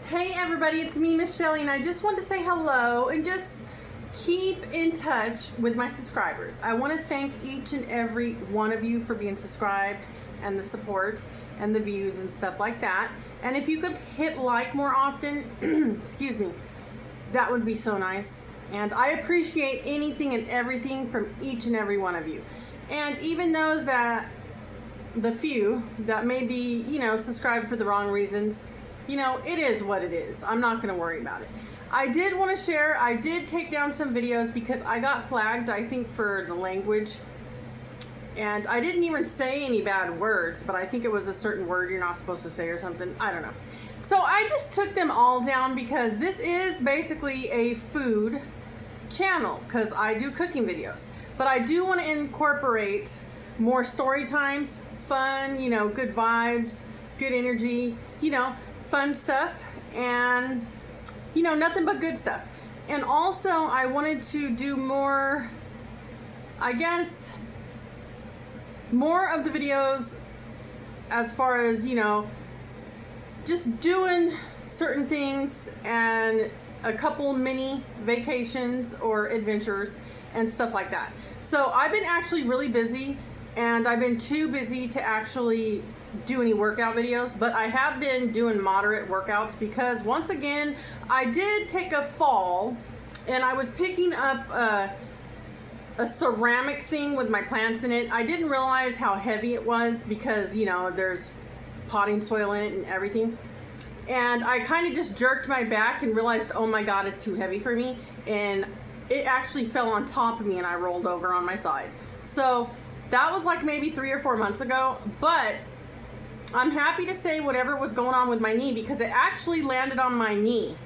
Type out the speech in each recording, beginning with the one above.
Hey everybody, it's me, Miss Shelly, and I just want to say hello and just keep in touch with my subscribers. I want to thank each and every one of you for being subscribed and the support and the views and stuff like that. And if you could hit like more often, excuse me, that would be so nice. And I appreciate anything and everything from each and every one of you. And even those that, the few that may be, subscribed for the wrong reasons, it is what it is. I'm not going to worry about it. I did want to share, I did take down some videos because I got flagged, I think, for the language. And I didn't even say any bad words, but I think it was a certain word you're not supposed to say or something. I don't know. So I just took them all down because this is basically a food channel because I do cooking videos. But I do want to incorporate more story times, fun, good vibes, good energy, fun stuff, and nothing but good stuff. And also I wanted to do more, I guess, more of the videos as far as just doing certain things and a couple mini vacations or adventures and stuff like that. So I've been actually really busy, and I've been too busy to actually do any workout videos, but I have been doing moderate workouts because once again I did take a fall and I was picking up a ceramic thing with my plants in it. I didn't realize how heavy it was because there's potting soil in it and everything, and I kind of just jerked my back and realized, oh my god, it's too heavy for me, and it actually fell on top of me and I rolled over on my side. So that was like maybe 3 or 4 months ago, but I'm happy to say whatever was going on with my knee, because it actually landed on my knee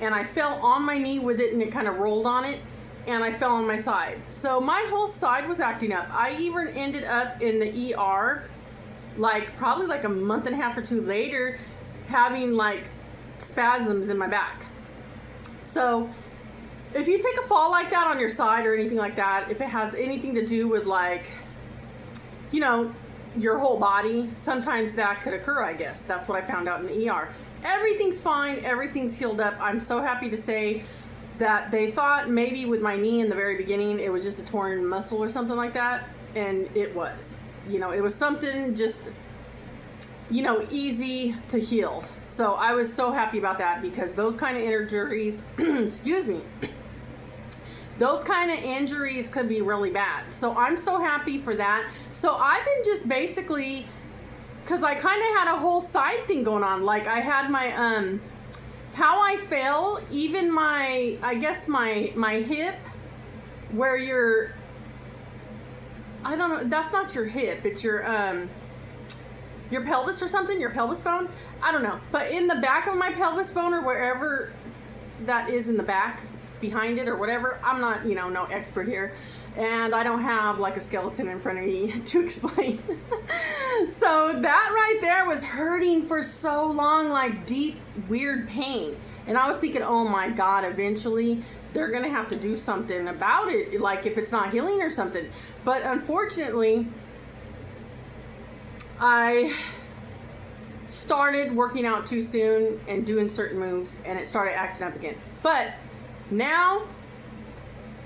and I fell on my knee with it and it kind of rolled on it and I fell on my side. So my whole side was acting up. I even ended up in the ER probably like a month and a half or two later, having like spasms in my back. So if you take a fall like that on your side or anything like that, if it has anything to do with your whole body, sometimes that could occur, I guess. That's what I found out in the ER. Everything's fine, everything's healed up. I'm so happy to say that they thought maybe with my knee in the very beginning it was just a torn muscle or something like that, and it was. It was something just, easy to heal. So I was so happy about that, because those kind of injuries, excuse me, those kind of injuries could be really bad. So I'm so happy for that. So I've been just basically, because I kind of had a whole side thing going on. Like I had my, how I fell, even my, I guess my hip, where your, I don't know, that's not your hip, it's your pelvis or something, your pelvis bone. I don't know. But in the back of my pelvis bone, or wherever that is in the back, behind it or whatever, I'm not, no expert here, and I don't have like a skeleton in front of me to explain. So that right there was hurting for so long, like deep, weird pain. And I was thinking, oh my god, eventually they're gonna have to do something about it, like if it's not healing or something. But unfortunately, I started working out too soon and doing certain moves, and it started acting up again. But now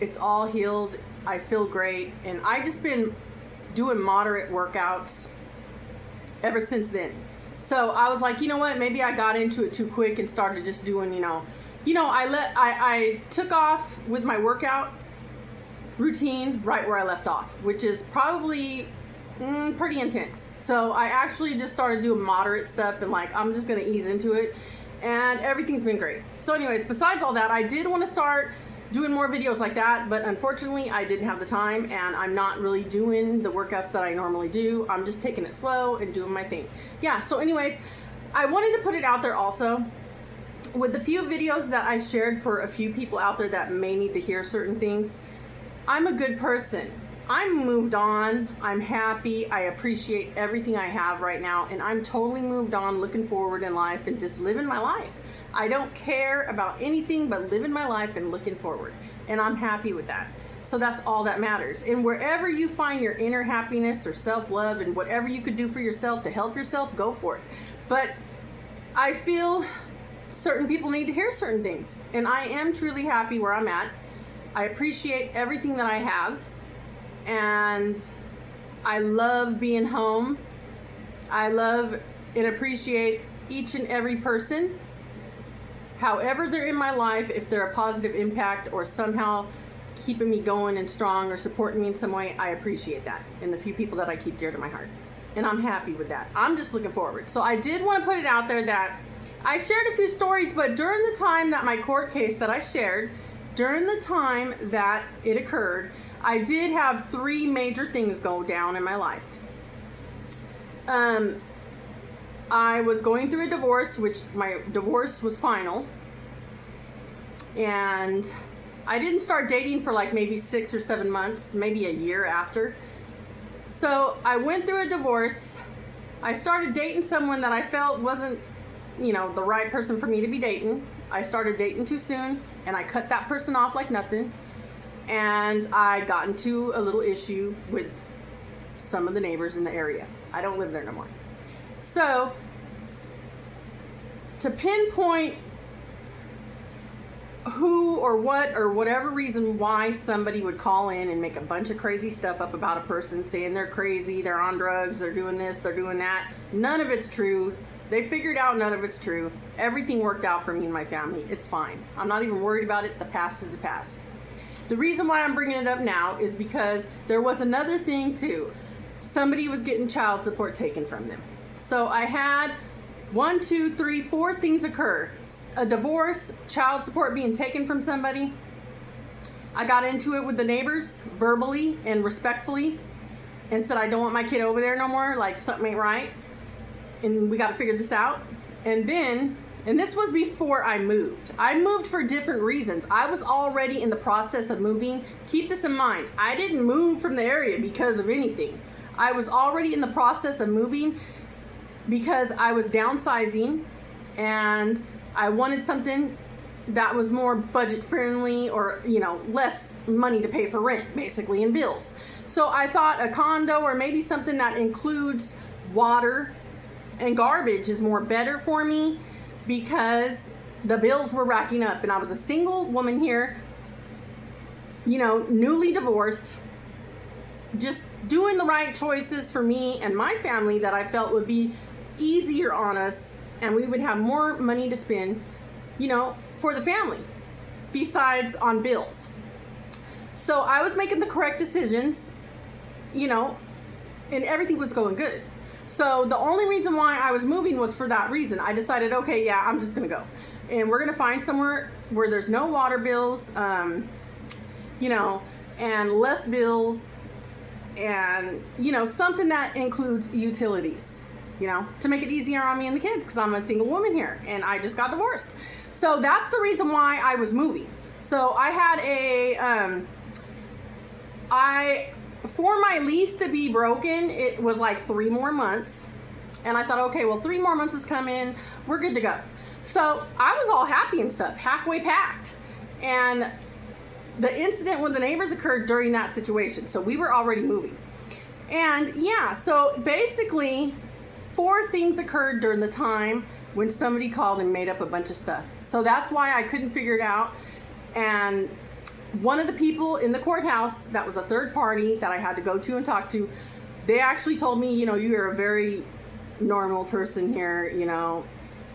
it's all healed. I feel great, and I just been doing moderate workouts ever since then. So I was like, you know what, maybe I got into it too quick and started just doing, I took off with my workout routine right where I left off, which is probably pretty intense. So I actually just started doing moderate stuff, and I'm just gonna ease into it, and everything's been great. So anyways, besides all that, I did want to start doing more videos like that, but unfortunately I didn't have the time, and I'm not really doing the workouts that I normally do. I'm just taking it slow and doing my thing. Yeah, so anyways, I wanted to put it out there also with the few videos that I shared for a few people out there that may need to hear certain things. I'm a good person. I'm moved on. I'm happy. I appreciate everything I have right now, and I'm totally moved on, looking forward in life and just living my life. I don't care about anything but living my life and looking forward, and I'm happy with that. So that's all that matters. And wherever you find your inner happiness or self-love and whatever you could do for yourself to help yourself, go for it. But I feel certain people need to hear certain things. And I am truly happy where I'm at. I appreciate everything that I have. And I love being home. I love and appreciate each and every person. However they're in my life, if they're a positive impact or somehow keeping me going and strong or supporting me in some way, I appreciate that. And the few people that I keep dear to my heart. And I'm happy with that. I'm just looking forward. So I did want to put it out there that I shared a few stories, but during the time that my court case that I shared, during the time that it occurred, I did have 3 major things go down in my life. I was going through a divorce, which my divorce was final. And I didn't start dating for like maybe 6 or 7 months, maybe a year after. So I went through a divorce. I started dating someone that I felt wasn't, the right person for me to be dating. I started dating too soon, and I cut that person off like nothing. And I got into a little issue with some of the neighbors in the area. I don't live there no more. So, to pinpoint who or what or whatever reason why somebody would call in and make a bunch of crazy stuff up about a person, saying they're crazy, they're on drugs, they're doing this, they're doing that, none of it's true. They figured out none of it's true. Everything worked out for me and my family. It's fine. I'm not even worried about it. The past is the past. The reason why I'm bringing it up now is because there was another thing too. Somebody was getting child support taken from them. So I had 1, 2, 3, 4 things occur. A divorce, child support being taken from somebody. I got into it with the neighbors verbally and respectfully and said, I don't want my kid over there no more, like something ain't right. And we got to figure this out. And this was before I moved. I moved for different reasons. I was already in the process of moving. Keep this in mind. I didn't move from the area because of anything. I was already in the process of moving because I was downsizing and I wanted something that was more budget friendly or, less money to pay for rent, basically, and bills. So I thought a condo or maybe something that includes water and garbage is more better for me because the bills were racking up and I was a single woman here, newly divorced, just doing the right choices for me and my family that I felt would be easier on us and we would have more money to spend, for the family besides on bills. So I was making the correct decisions, and everything was going good. So the only reason why I was moving was for that reason. I decided, okay, yeah, I'm just gonna go. And we're gonna find somewhere where there's no water bills, and less bills, and, something that includes utilities, to make it easier on me and the kids because I'm a single woman here and I just got divorced. So that's the reason why I was moving. So I had for my lease to be broken, it was like 3 more months. And I thought, okay, well, 3 more months is coming. We're good to go. So I was all happy and stuff, halfway packed. And the incident with the neighbors occurred during that situation. So we were already moving. And yeah, so basically 4 things occurred during the time when somebody called and made up a bunch of stuff. So that's why I couldn't figure it out. And one of the people in the courthouse that was a third party that I had to go to and talk to, they actually told me, you're a very normal person here,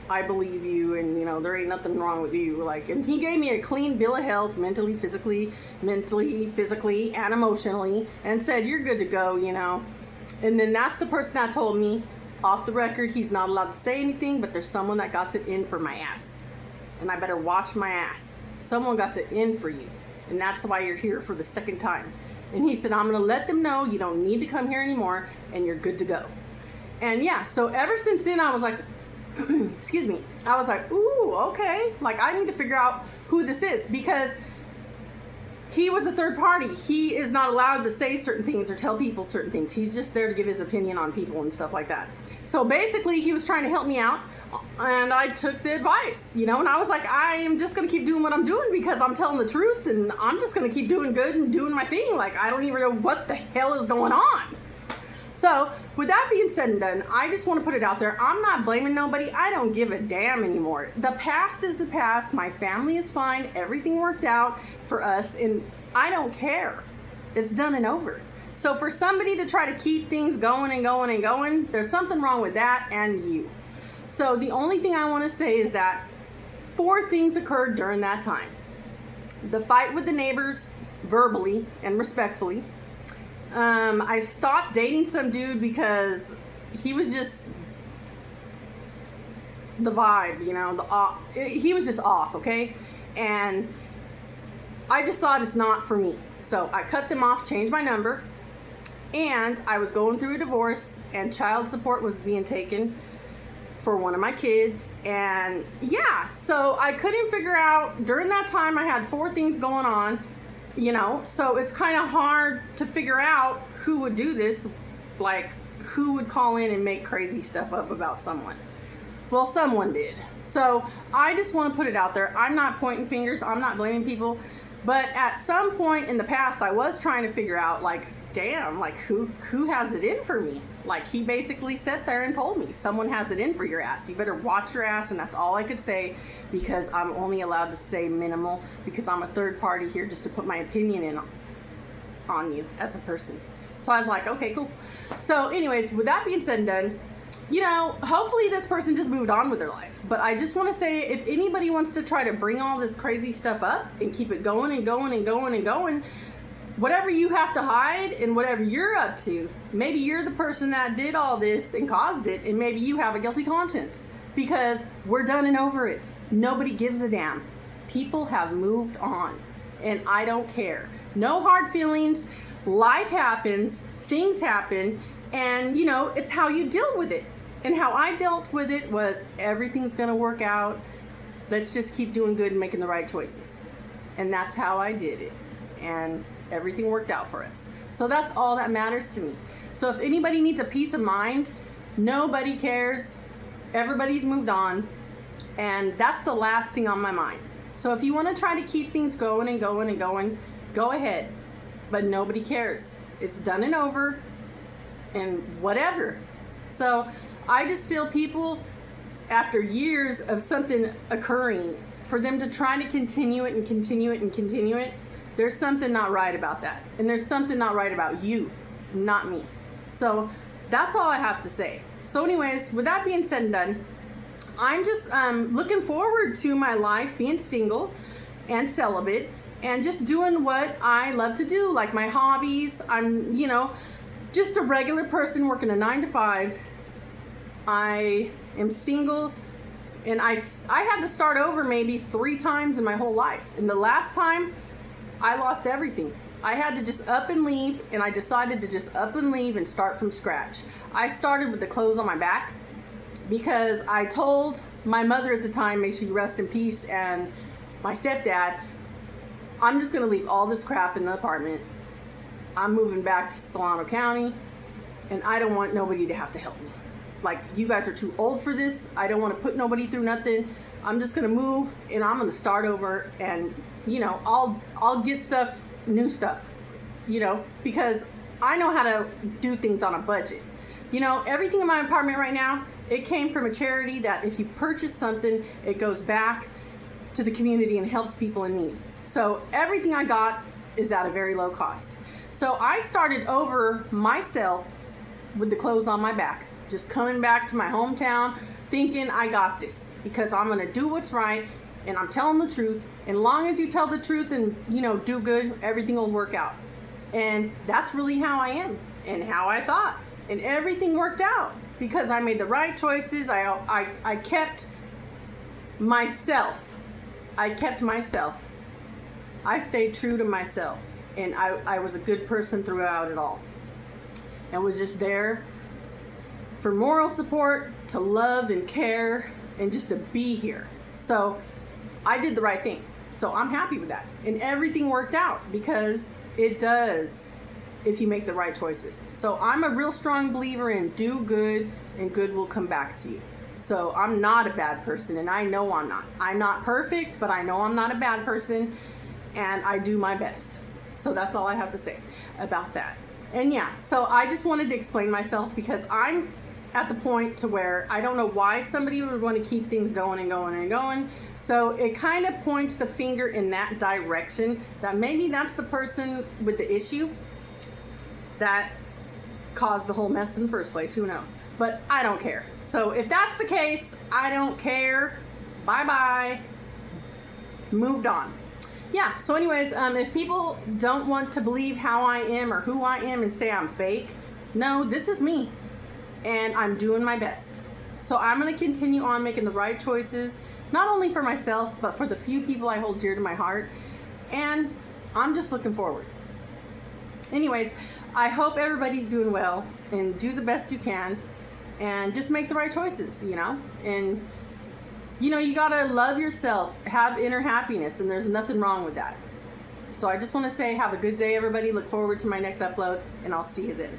I believe you, and there ain't nothing wrong with you. And he gave me a clean bill of health, mentally, physically, and emotionally, and said, you're good to go, And then that's the person that told me, off the record, he's not allowed to say anything, but there's someone that got it in for my ass. And I better watch my ass. Someone got it in for you. And that's why you're here for the 2nd time. And he said, I'm going to let them know you don't need to come here anymore and you're good to go. And yeah, so ever since then I was like, excuse me, I was like, ooh, okay. I need to figure out who this is because he was a third party. He is not allowed to say certain things or tell people certain things. He's just there to give his opinion on people and stuff like that. So basically he was trying to help me out. And I took the advice, and I was like, I am just going to keep doing what I'm doing because I'm telling the truth and I'm just going to keep doing good and doing my thing. I don't even know what the hell is going on. So, with that being said and done, I just want to put it out there. I'm not blaming nobody. I don't give a damn anymore. The past is the past. My family is fine. Everything worked out for us, and I don't care. It's done and over. So, for somebody to try to keep things going and going and going, there's something wrong with that and you. So, the only thing I want to say is that 4 things occurred during that time. The fight with the neighbors, verbally and respectfully. I stopped dating some dude because he was just the vibe, you know, he was just off, okay? And I just thought it's not for me. So I cut them off, changed my number, and I was going through a divorce, and child support was being taken for one of my kids. And yeah, so I couldn't figure out, during that time I had 4 things going on. You know, so it's kind of hard to figure out who would do this, like who would call in and make crazy stuff up about someone. Well, someone did. So I just want to put it out there. I'm not pointing fingers. I'm not blaming people. But at some point in the past, I was trying to figure out, like, damn, like who has it in for me? Like, he basically sat there and told me, someone has it in for your ass. You better watch your ass. And that's all I could say, because I'm only allowed to say minimal, because I'm a third party here just to put my opinion in on you as a person. So I was like, okay, cool. So anyways, with that being said and done, you know, hopefully this person just moved on with their life. But I just want to say, if anybody wants to try to bring all this crazy stuff up and keep it going and going and going and going, whatever you have to hide and whatever you're up to, maybe you're the person that did all this and caused it, and maybe you have a guilty conscience, because we're done and over it. Nobody gives a damn. People have moved on, and I don't care. No hard feelings. Life happens, things happen, and you know, it's how you deal with it. And how I dealt with it was, everything's gonna work out. Let's just keep doing good and making the right choices. And that's how I did it. And everything worked out for us. So that's all that matters to me. So if anybody needs a peace of mind, nobody cares. Everybody's moved on. And that's the last thing on my mind. So if you want to try to keep things going and going and going, go ahead. But nobody cares. It's done and over. And whatever. So I just feel people, after years of something occurring, for them to try to continue it and continue it and continue it, there's something not right about that. And there's something not right about you, not me. So that's all I have to say. So anyways, with that being said and done, I'm just looking forward to my life being single and celibate and just doing what I love to do, like my hobbies. I'm, you know, just a regular person working a 9 to 5. I am single, and I had to start over maybe 3 times in my whole life. And the last time, I lost everything. I had to just up and leave, and I decided to just up and leave and start from scratch. I started with the clothes on my back because I told my mother at the time, may she rest in peace, and my stepdad, I'm just gonna leave all this crap in the apartment. I'm moving back to Solano County, and I don't want nobody to have to help me. Like, you guys are too old for this. I don't want to put nobody through nothing. I'm just gonna move, and I'm gonna start over, and you know, I'll get stuff, new stuff, you know, because I know how to do things on a budget. You know, everything in my apartment right now, it came from a charity that if you purchase something, it goes back to the community and helps people in need. So everything I got is at a very low cost. So I started over myself with the clothes on my back, just coming back to my hometown, thinking I got this because I'm gonna do what's right, and I'm telling the truth. And long as you tell the truth and, you know, do good, everything will work out. And that's really how I am and how I thought. And everything worked out because I made the right choices. I kept myself. I kept myself. I stayed true to myself. And I was a good person throughout it all. And was just there for moral support, to love and care, and just to be here. So I did the right thing. So I'm happy with that. And everything worked out because it does if you make the right choices. So I'm a real strong believer in do good and good will come back to you. So I'm not a bad person, and I know I'm not. I'm not perfect, but I know I'm not a bad person, and I do my best. So that's all I have to say about that. And yeah, so I just wanted to explain myself because I'm at the point to where I don't know why somebody would want to keep things going and going and going. So it kind of points the finger in that direction that maybe that's the person with the issue that caused the whole mess in the first place. Who knows? But I don't care. So if that's the case, I don't care. Bye bye. Moved on. Yeah, so anyways, if people don't want to believe how I am or who I am and say I'm fake, no, this is me. And I'm doing my best. So I'm going to continue on making the right choices, not only for myself, but for the few people I hold dear to my heart. And I'm just looking forward. Anyways, I hope everybody's doing well and do the best you can and just make the right choices, you know? And you gotta love yourself, have inner happiness, and there's nothing wrong with that. So I just want to say have a good day, everybody. Look forward to my next upload, and I'll see you then.